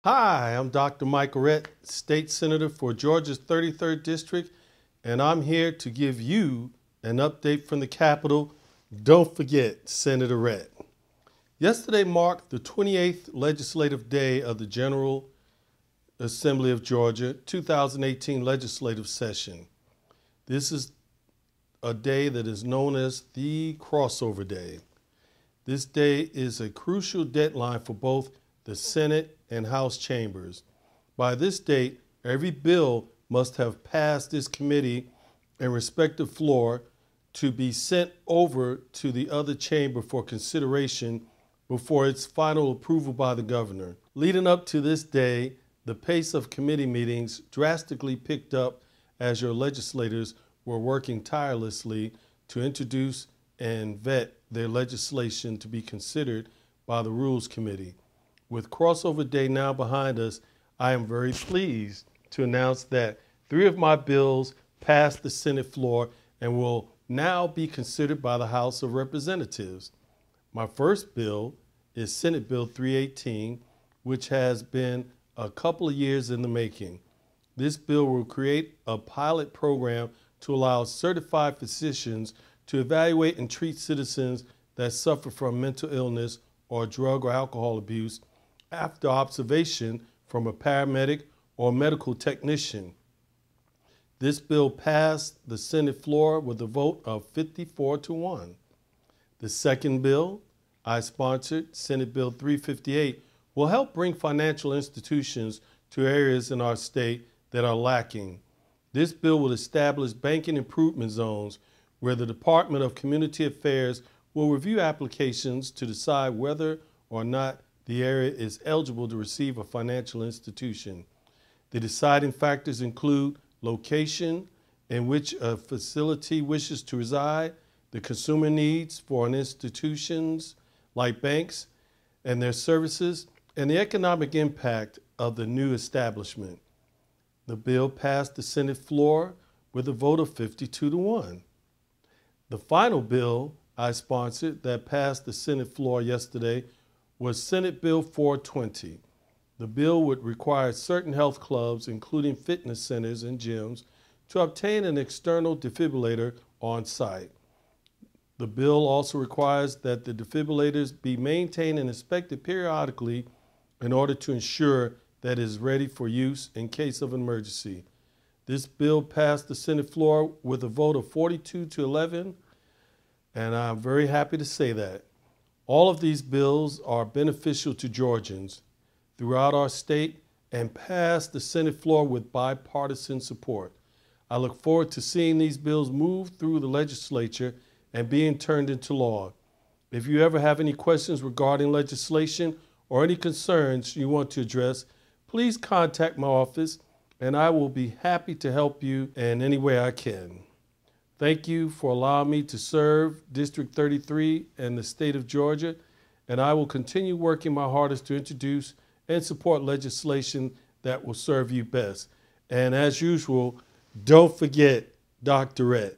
Hi, I'm Dr. Michael Rhett, State Senator for Georgia's 33rd District, and I'm here to give you an update from the Capitol. Don't forget Senator Rhett. Yesterday marked the 28th legislative day of the General Assembly of Georgia 2018 legislative session. This is a day that is known as the crossover day. This day is a crucial deadline for both the Senate and House chambers. By this date, every bill must have passed this committee and respective floor to be sent over to the other chamber for consideration before its final approval by the governor. Leading up to this day, the pace of committee meetings drastically picked up as your legislators were working tirelessly to introduce and vet their legislation to be considered by the Rules Committee. With crossover day now behind us, I am very pleased to announce that 3 of my bills passed the Senate floor and will now be considered by the House of Representatives. My first bill is Senate Bill 318, which has been a couple of years in the making. This bill will create a pilot program to allow certified physicians to evaluate and treat citizens that suffer from mental illness or drug or alcohol abuse after observation from a paramedic or medical technician. This bill passed the Senate floor with a vote of 54-1. The second bill I sponsored, Senate Bill 358, will help bring financial institutions to areas in our state that are lacking. This bill will establish banking improvement zones where the Department of Community Affairs will review applications to decide whether or not the area is eligible to receive a financial institution. The deciding factors include location in which a facility wishes to reside, the consumer needs for an institutions like banks and their services, and the economic impact of the new establishment. The bill passed the Senate floor with a vote of 52-1. The final bill I sponsored that passed the Senate floor yesterday was Senate Bill 420. The bill would require certain health clubs, including fitness centers and gyms, to obtain an external defibrillator on site. The bill also requires that the defibrillators be maintained and inspected periodically in order to ensure that it is ready for use in case of an emergency. This bill passed the Senate floor with a vote of 42-11, and I'm very happy to say that. All of these bills are beneficial to Georgians throughout our state and passed the Senate floor with bipartisan support. I look forward to seeing these bills move through the legislature and being turned into law. If you ever have any questions regarding legislation or any concerns you want to address, please contact my office and I will be happy to help you in any way I can. Thank you for allowing me to serve District 33 and the state of Georgia, and I will continue working my hardest to introduce and support legislation that will serve you best. And as usual, don't forget Dr. Rhett.